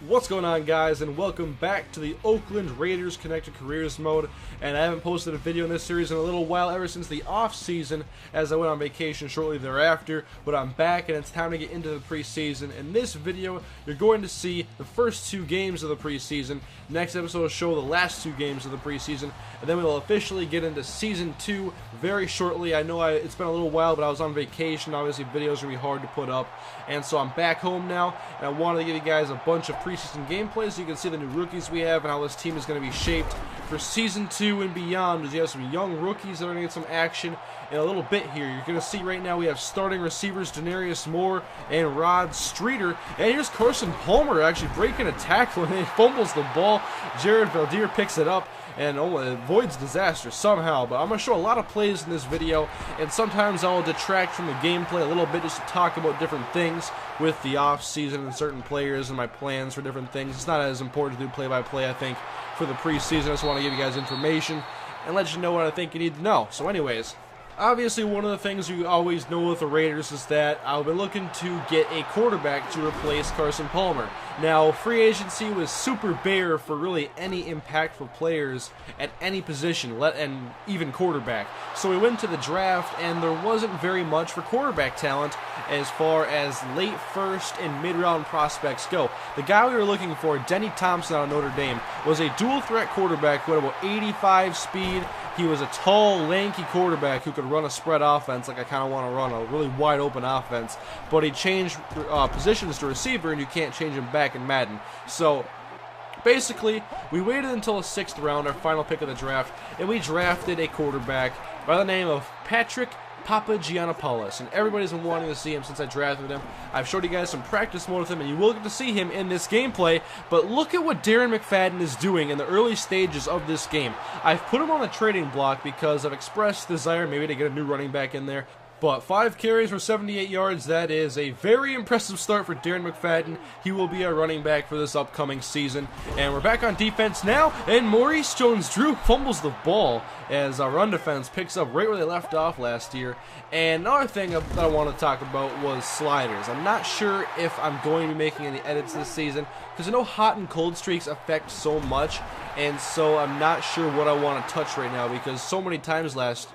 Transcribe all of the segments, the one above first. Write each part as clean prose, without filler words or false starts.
What's going on, guys, and welcome back to the Oakland Raiders Connected Careers mode. And I haven't posted a video in this series in a little while, ever since the off season, as I went on vacation shortly thereafter. But I'm back and it's time to get into the preseason. In this video, you're going to see the first two games of the preseason. Next episode will show the last two games of the preseason, and then we'll officially get into season 2 very shortly. I know it's been a little while, but I was on vacation. Obviously videos are going to be hard to put up, and so I'm back home now, and I wanted to give you guys a bunch of preseason gameplay so you can see the new rookies we have and how this team is going to be shaped for season 2 and beyond, because you have some young rookies that are going to get some action in a little bit here. You're going to see right now we have starting receivers Denarius Moore and Rod Streeter, and here's Carson Palmer actually breaking a tackle, and he fumbles the ball. Jared Valdir picks it up and avoids disaster somehow. But I'm going to show a lot of plays in this video, and sometimes I'll detract from the gameplay a little bit just to talk about different things with the off season and certain players and my plans for different things. It's not as important to do play-by-play, I think, for the preseason. I just want to give you guys information and let you know what I think you need to know. So anyways, obviously one of the things you always know with the Raiders is that I'll be looking to get a quarterback to replace Carson Palmer. Now, free agency was super bare for really any impactful players at any position, and even quarterback. So we went to the draft, and there wasn't very much for quarterback talent as far as late first and mid-round prospects go. The guy we were looking for, Denny Thompson out of Notre Dame, was a dual-threat quarterback who had about 85 speed. He was a tall, lanky quarterback who could run a spread offense like I kind of want to run, a really wide-open offense. But he changed positions to receiver, and you can't change him back in Madden. So basically, we waited until the 6th round, our final pick of the draft, and we drafted a quarterback by the name of Patrick Papagiannopoulos, and everybody's been wanting to see him since I drafted him. I've showed you guys some practice mode with him, and you will get to see him in this gameplay, but look at what Darren McFadden is doing in the early stages of this game. I've put him on a trading block because I've expressed desire maybe to get a new running back in there. But 5 carries for 78 yards, that is a very impressive start for Darren McFadden. He will be our running back for this upcoming season. And we're back on defense now, and Maurice Jones-Drew fumbles the ball as our run defense picks up right where they left off last year. And another thing that I want to talk about was sliders. I'm not sure if I'm going to be making any edits this season, because I know hot and cold streaks affect so much, and so I'm not sure what I want to touch right now, because so many times last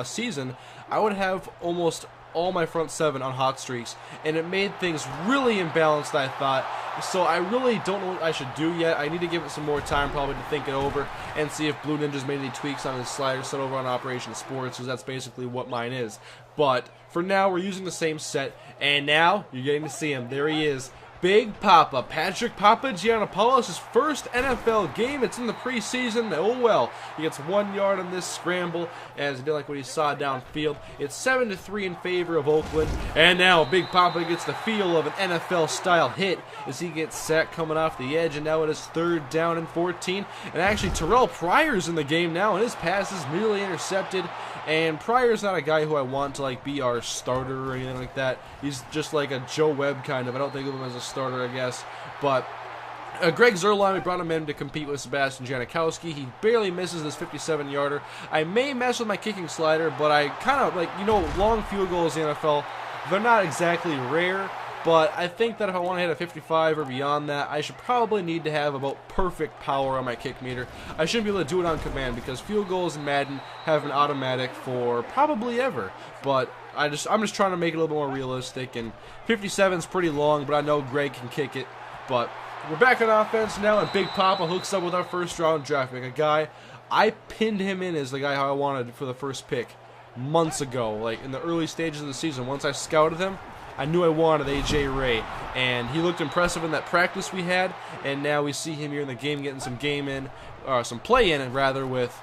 season I would have almost all my front 7 on hot streaks, and it made things really imbalanced, I thought. So I really don't know what I should do yet. I need to give it some more time probably to think it over and see if Blue Ninja's made any tweaks on his slider set over on Operation Sports, because that's basically what mine is. But for now, we're using the same set, and now you're getting to see him. There he is. Big Papa, Patrick Papagiannopoulos, his first NFL game. It's in the preseason. Oh well. He gets 1 yard on this scramble, as he did like what he saw downfield. It's 7-3 in favor of Oakland. And now Big Papa gets the feel of an NFL-style hit as he gets sacked coming off the edge. And now it is 3rd down and 14. And actually, Terrell Pryor's in the game now, and his pass is nearly intercepted. And Pryor's not a guy who I want to like be our starter or anything like that. He's just like a Joe Webb kind of. I don't think of him as a starter, I guess. But Greg Zuerlein, we brought him in to compete with Sebastian Janikowski. He barely misses this 57-yarder. I may mess with my kicking slider, but I kind of, like, you know, long field goals in the NFL, they're not exactly rare. But I think that if I want to hit a 55 or beyond that, I should probably need to have about perfect power on my kick meter. I shouldn't be able to do it on command, because field goals in Madden have an automatic for probably ever. But I'm just trying to make it a little bit more realistic, and 57 is pretty long, but I know Greg can kick it. But we're back on offense now, and Big Papa hooks up with our first-round draft pick. A guy, I pinned him in as the guy I wanted for the first pick months ago, like in the early stages of the season. Once I scouted him, I knew I wanted A.J. Ray, and he looked impressive in that practice we had, and now we see him here in the game getting some play in, with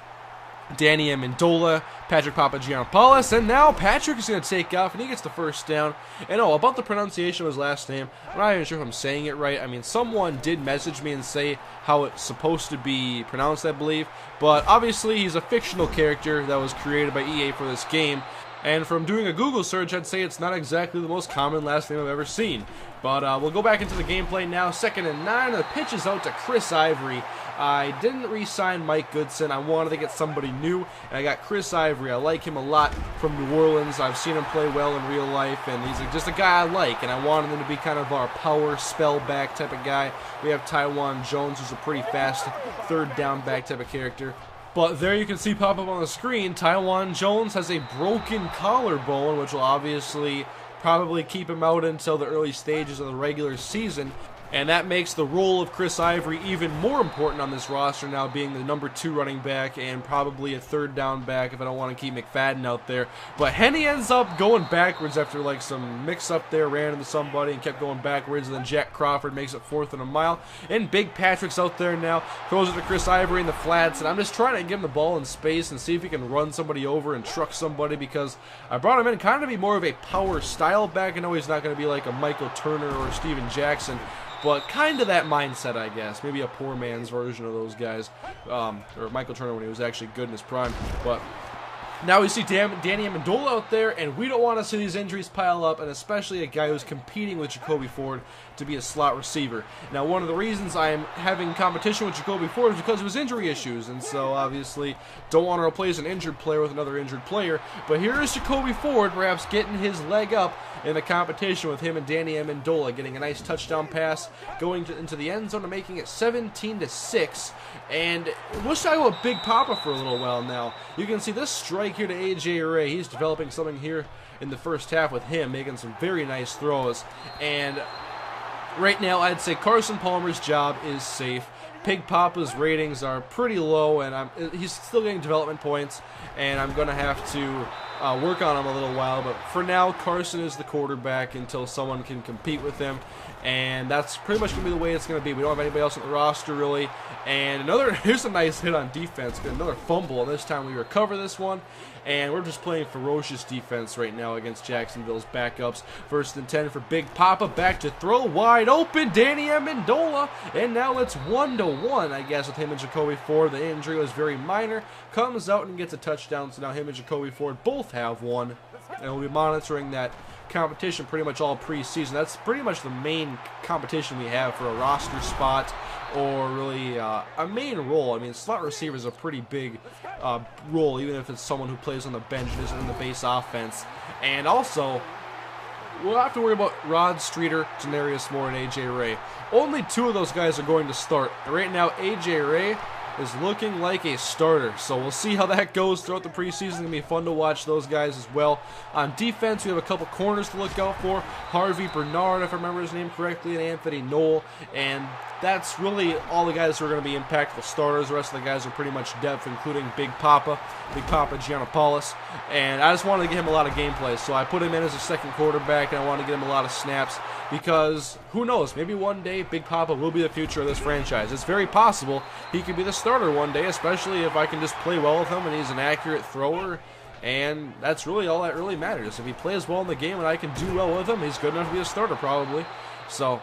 Danny Amendola, Patrick Papagiannopoulos, and now Patrick is going to take off, and he gets the first down. And oh, about the pronunciation of his last name, I'm not even sure if I'm saying it right. I mean, someone did message me and say how it's supposed to be pronounced, I believe, but obviously he's a fictional character that was created by EA for this game. And from doing a Google search, I'd say it's not exactly the most common last name I've ever seen. But we'll go back into the gameplay now. 2nd and 9. The pitch is out to Chris Ivory. I didn't re-sign Mike Goodson. I wanted to get somebody new, and I got Chris Ivory. I like him a lot from New Orleans. I've seen him play well in real life, and he's just a guy I like, and I wanted him to be kind of our power spell back type of guy. We have Taiwan Jones, who's a pretty fast third down back type of character. But there you can see pop up on the screen, Taiwan Jones has a broken collarbone, which will obviously probably keep him out until the early stages of the regular season. And that makes the role of Chris Ivory even more important on this roster now, being the number 2 running back and probably a third down back if I don't want to keep McFadden out there. But Henny ends up going backwards after like some mix-up there, ran into somebody and kept going backwards, and then Jack Crawford makes it 4th and a mile. And Big Patrick's out there now, throws it to Chris Ivory in the flats, and I'm just trying to give him the ball in space and see if he can run somebody over and truck somebody, because I brought him in kind of to be more of a power style back. I know he's not going to be like a Michael Turner or Steven Jackson, but kind of that mindset, I guess. Maybe a poor man's version of those guys. Or Michael Turner when he was actually good in his prime. But now we see Danny Amendola out there, and we don't want to see these injuries pile up, and especially a guy who's competing with Jacoby Ford to be a slot receiver. Now, one of the reasons I am having competition with Jacoby Ford is because of his injury issues, and so obviously don't want to replace an injured player with another injured player. But here is Jacoby Ford perhaps getting his leg up in the competition with him and Danny Amendola, getting a nice touchdown pass, going into the end zone and making it 17-6. And we'll talk about Big Papa for a little while now. You can see this strike here to A.J. Ray. He's developing something here in the first half with him, making some very nice throws. And right now, I'd say Carson Palmer's job is safe. Big Papa's ratings are pretty low, and he's still getting development points, and I'm going to have to work on him a little while. But for now, Carson is the quarterback until someone can compete with him, and that's pretty much going to be the way it's going to be. We don't have anybody else on the roster, really. And here's a nice hit on defense. Another fumble, and this time we recover this one. And we're just playing ferocious defense right now against Jacksonville's backups. 1st and 10 for Big Papa. Back to throw. Wide open. Danny Amendola. And now it's 1-1, I guess, with him and Jacoby Ford. The injury was very minor. Comes out and gets a touchdown. So now him and Jacoby Ford both have one. And we'll be monitoring that competition pretty much all preseason. That's pretty much the main competition we have for a roster spot, or really a main role. I mean, slot receiver is a pretty big role, even if it's someone who plays on the bench and isn't in the base offense. And also, we'll have to worry about Rod Streeter, Janarius Moore, and A.J. Ray. Only 2 of those guys are going to start. Right now, A.J. Ray is looking like a starter, so we'll see how that goes throughout the preseason. It's going to be fun to watch those guys as well. On defense, we have a couple corners to look out for. Harvey Bernard, if I remember his name correctly, and Anthony Knoll, and that's really all the guys who are going to be impactful starters. The rest of the guys are pretty much depth, including Big Papa Giannopoulos, and I just wanted to get him a lot of gameplay, so I put him in as a second quarterback, and I wanted to get him a lot of snaps, because who knows, maybe one day Big Papa will be the future of this franchise. It's very possible he could be the starter one day, especially if I can just play well with him and he's an accurate thrower, and that's really all that really matters. If he plays well in the game and I can do well with him, he's good enough to be a starter probably. So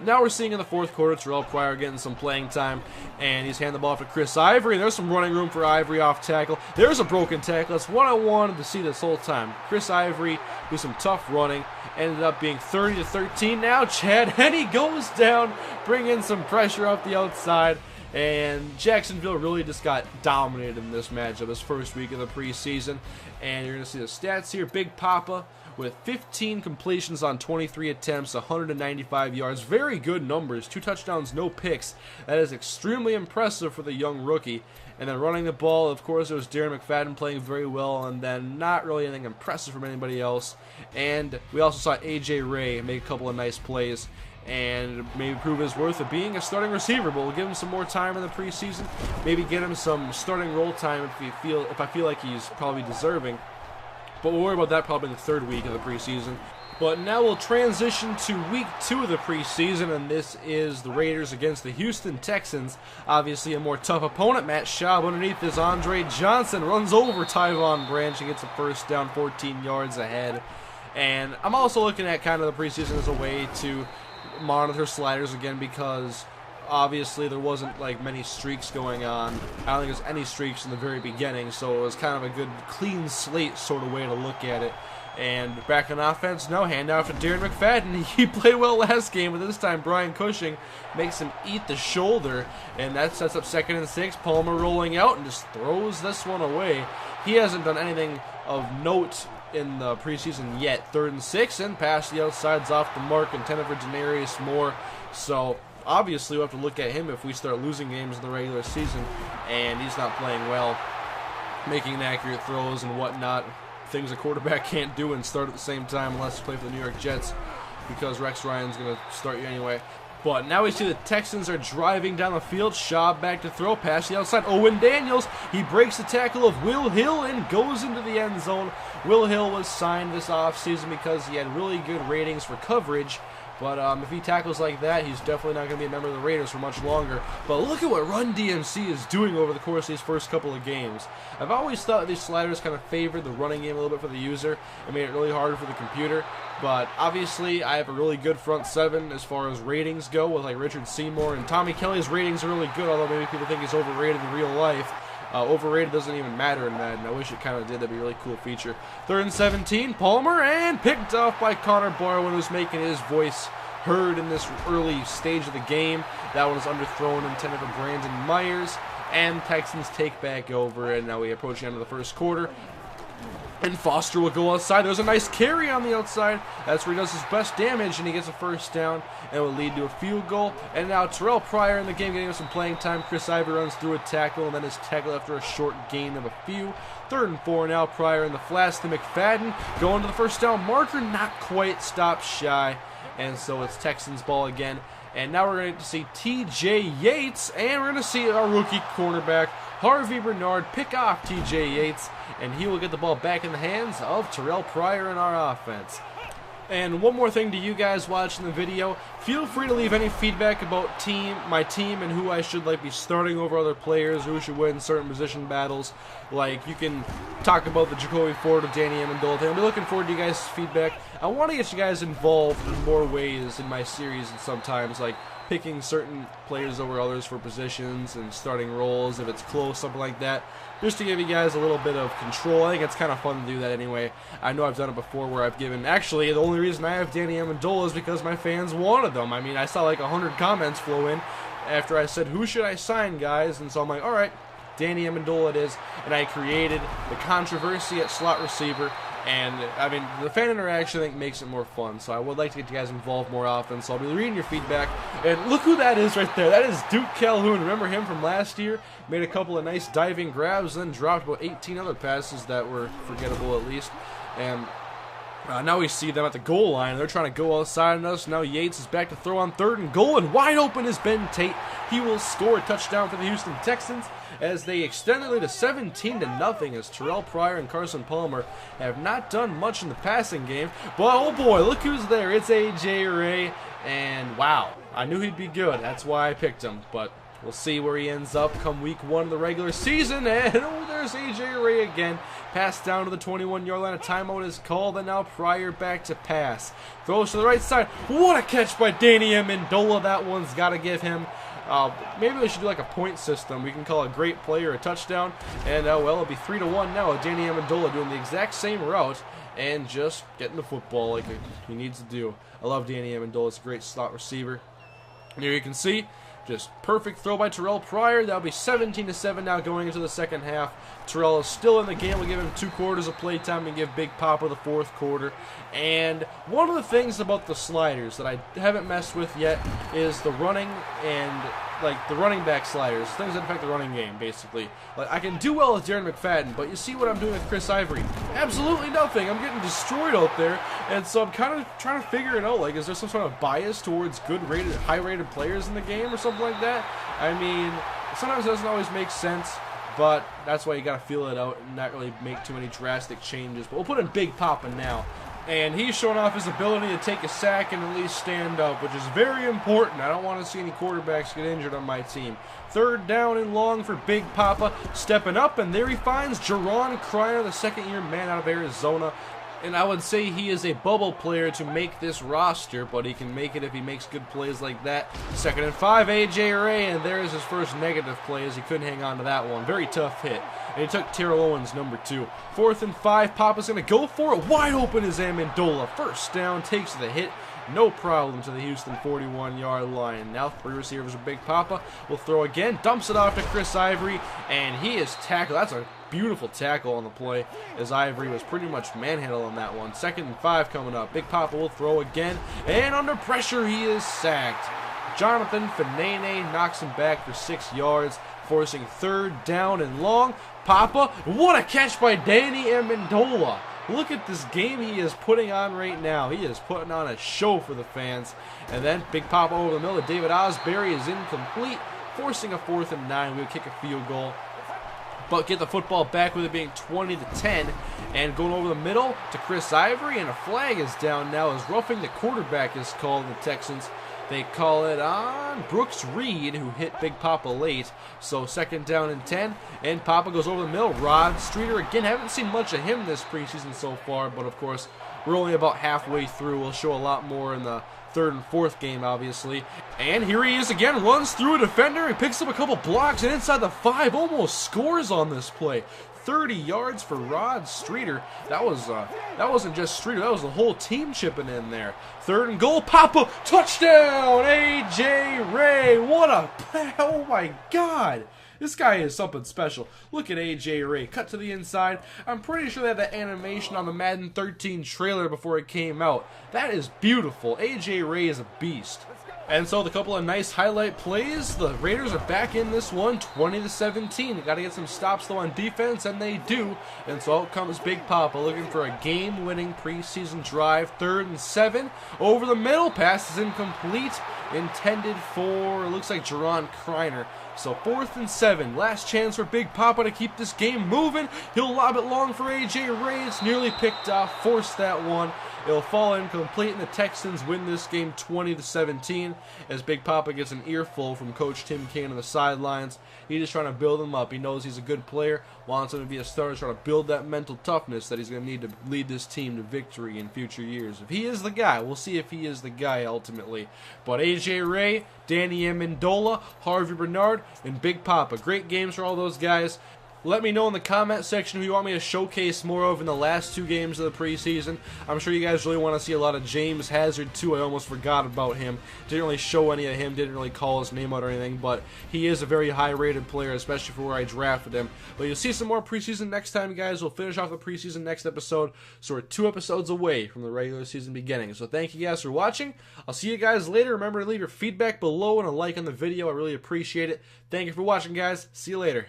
now we're seeing in the 4th quarter, Terrell Pryor getting some playing time, and he's handing the ball off to Chris Ivory. There's some running room for Ivory off tackle. There's a broken tackle. That's what I wanted to see this whole time. Chris Ivory with some tough running. Ended up being 30-13 now. Chad Henne goes down, bringing some pressure off the outside. And Jacksonville really just got dominated in this matchup, this first week of the preseason. And you're going to see the stats here. Big Papa with 15 completions on 23 attempts, 195 yards. Very good numbers. 2 touchdowns, no picks. That is extremely impressive for the young rookie. And then running the ball, of course, it was Darren McFadden playing very well, and then not really anything impressive from anybody else. And we also saw A.J. Ray make a couple of nice plays and maybe prove his worth of being a starting receiver. But we'll give him some more time in the preseason. Maybe get him some starting role time if I feel like he's probably deserving. But we'll worry about that probably in the 3rd week of the preseason. But now we'll transition to week 2 of the preseason, and this is the Raiders against the Houston Texans. Obviously a more tough opponent. Matt Schaub underneath is Andre Johnson, runs over Tyvon Branch and gets a first down, 14 yards ahead. And I'm also looking at kind of the preseason as a way to monitor sliders again, because obviously there wasn't like many streaks going on. I don't think there's any streaks in the very beginning, so it was kind of a good clean slate sort of way to look at it. And back on offense, no, hand off to Darren McFadden. He played well last game, but this time Brian Cushing makes him eat the shoulder, and that sets up 2nd and 6. Palmer rolling out and just throws this one away. He hasn't done anything of note in the preseason yet. 3rd and 6, and pass the outside's off the mark, intended for Denarius Moore. So obviously we'll have to look at him if we start losing games in the regular season, and he's not playing well, making inaccurate throws and whatnot. Things a quarterback can't do and start at the same time unless you play for the New York Jets, because Rex Ryan's going to start you anyway. But now we see the Texans are driving down the field. Schaub back to throw, pass the outside. Owen Daniels, he breaks the tackle of Will Hill and goes into the end zone. Will Hill was signed this offseason because he had really good ratings for coverage. But if he tackles like that, he's definitely not going to be a member of the Raiders for much longer. But look at what Run DMC is doing over the course of these first couple of games. I've always thought these sliders kind of favored the running game a little bit for the user. It made it really hard for the computer. But obviously, I have a really good front seven as far as ratings go, with like Richard Seymour. And Tommy Kelly's ratings are really good, although maybe people think he's overrated in real life. Overrated doesn't even matter in Madden. I wish it kind of did. That'd be a really cool feature. 3rd and 17, Palmer, and picked off by Connor Barwin, who's making his voice heard in this early stage of the game. That one was underthrown, intended for Brandon Myers, and Texans take back over, and now we approach the end of the first quarter. And Foster will go outside. There's a nice carry on the outside. That's where he does his best damage, and he gets a first down, and it will lead to a field goal. And now Terrell Pryor in the game, getting him some playing time. Chris Ivory runs through a tackle, and then his tackle after a short gain of a few. 3rd and 4 now. Pryor in the flats to McFadden. Going to the first down marker, not quite, stopped shy. And so it's Texans ball again. And now we're going to see T.J. Yates, and we're going to see our rookie cornerback, Harvey Bernard, pick off T.J. Yates, and he will get the ball back in the hands of Terrell Pryor in our offense. And one more thing to you guys watching the video, feel free to leave any feedback about my team and who I should be starting over other players, who should win certain position battles. Like, you can talk about the Jacoby Ford or Danny Amendola thing. I'll be looking forward to you guys' feedback. I want to get you guys involved in more ways in my series, and sometimes, like picking certain players over others for positions and starting roles if it's close, something like that, just to give you guys a little bit of control. I think it's kind of fun to do that anyway. I know I've done it before where I've given, actually the only reason I have Danny Amendola is because my fans wanted them. I mean, I saw like 100 comments flow in after I said, who should I sign, guys? And so I'm like, alright, Danny Amendola it is, and I created the controversy at slot receiver. And, I mean, the fan interaction, I think, makes it more fun. So I would like to get you guys involved more often. So I'll be reading your feedback. And look who that is right there. That is Duke Calhoun. Remember him from last year? Made a couple of nice diving grabs, then dropped about 18 other passes that were forgettable at least. And now we see them at the goal line. They're trying to go outside on us. Now Yates is back to throw on 3rd and goal. And wide open is Ben Tate. He will score a touchdown for the Houston Texans as they extend their lead to 17-0, as Terrell Pryor and Carson Palmer have not done much in the passing game. But oh boy, look who's there. It's A.J. Ray, and wow, I knew he'd be good. That's why I picked him, but we'll see where he ends up come week 1 of the regular season. And oh, there's A.J. Ray again. Pass down to the 21-yard line. A timeout is called, and now Pryor back to pass. Throws to the right side. What a catch by Danny Amendola. That one's got to give him. Maybe we should do like a point system. We can call a great play or a touchdown. And, well, it'll be 3-1 now with Danny Amendola doing the exact same route and just getting the football like he needs to do. I love Danny Amendola. It's a great slot receiver. And here you can see, just perfect throw by Terrell Pryor. That'll be 17-7 now going into the second half. Terrell is still in the game. We'll give him 2 quarters of playtime and give Big Papa the 4th quarter. And one of the things about the sliders that I haven't messed with yet is the running and like the running back sliders, things that affect the running game, basically. Like, I can do well with Darren McFadden, but you see what I'm doing with Chris Ivory? Absolutely nothing. I'm getting destroyed out there, and so I'm kind of trying to figure it out. Like, is there some sort of bias towards high-rated players in the game or something like that? I mean, sometimes it doesn't always make sense, but that's why you got to feel it out and not really make too many drastic changes. But we'll put in Big Papa now. And he's showing off his ability to take a sack and at least stand up, which is very important. I don't want to see any quarterbacks get injured on my team. 3rd down and long for Big Papa, stepping up, and there he finds Jerron Cryer, the 2nd-year man out of Arizona. And I would say he is a bubble player to make this roster, but he can make it if he makes good plays like that. 2nd and 5, A.J. Ray, and there's his first negative play as he couldn't hang on to that one. Very tough hit. And he took Terrell Owens, number 2. 4th and 5, Papa's going to go for it. Wide open is Amendola. First down, takes the hit. No problem to the Houston 41-yard line. Now 3 receivers with Big Papa will throw again. Dumps it off to Chris Ivory, and he is tackled. That's a beautiful tackle on the play as Ivory was pretty much manhandled on that one. 2nd and 5 coming up. Big Papa will throw again, and under pressure he is sacked. Jonathan Fanene knocks him back for 6 yards, forcing 3rd down and long. Papa, what a catch by Danny Amendola. Look at this game he is putting on right now. He is putting on a show for the fans. And then Big Papa over the middle to David Osbury is incomplete, forcing a 4th and 9. We'll kick a field goal, but get the football back with it being 20-10. And going over the middle to Chris Ivory, and a flag is down now as roughing the quarterback is called in the Texans. They call it on Brooks Reed, who hit Big Papa late. So 2nd down and 10, and Papa goes over the middle. Rod Streeter, again, haven't seen much of him this preseason so far, but of course, we're only about halfway through. We'll show a lot more in the 3rd and 4th game, obviously. And here he is again, runs through a defender, he picks up a couple blocks, and inside the 5, almost scores on this play. 30 yards for Rod Streeter. That wasn't just Streeter, that was the whole team chipping in there. 3rd and goal, Papa, touchdown! A.J. Ray, what a play, oh my God! This guy is something special. Look at A.J. Ray, cut to the inside. I'm pretty sure they had that animation on the Madden 13 trailer before it came out. That is beautiful. A.J. Ray is a beast. And so the couple of nice highlight plays, the Raiders are back in this one, 20-17. They got to get some stops though on defense, and they do. And so out comes Big Papa looking for a game-winning preseason drive. 3rd and 7, over the middle, pass is incomplete, intended for, it looks like Jerron Kreiner. So 4th and 7, last chance for Big Papa to keep this game moving. He'll lob it long for A.J. Ray. It's nearly picked off, forced that one. It'll fall incomplete, and the Texans win this game 20-17 as Big Papa gets an earful from Coach Tim Kaine on the sidelines. He's just trying to build him up. He knows he's a good player, wants him to be a starter, trying to build that mental toughness that he's going to need to lead this team to victory in future years. If he is the guy, we'll see if he is the guy ultimately. But A.J. Ray, Danny Amendola, Harvey Bernard, and Big Papa. Great games for all those guys. Let me know in the comment section who you want me to showcase more of in the last 2 games of the preseason. I'm sure you guys really want to see a lot of James Hazard too. I almost forgot about him. Didn't really show any of him, didn't really call his name out or anything, but he is a very high-rated player, especially for where I drafted him. But you'll see some more preseason next time, guys. We'll finish off the preseason next episode, so we're 2 episodes away from the regular season beginning. So thank you guys for watching. I'll see you guys later. Remember to leave your feedback below and a like on the video. I really appreciate it. Thank you for watching, guys. See you later.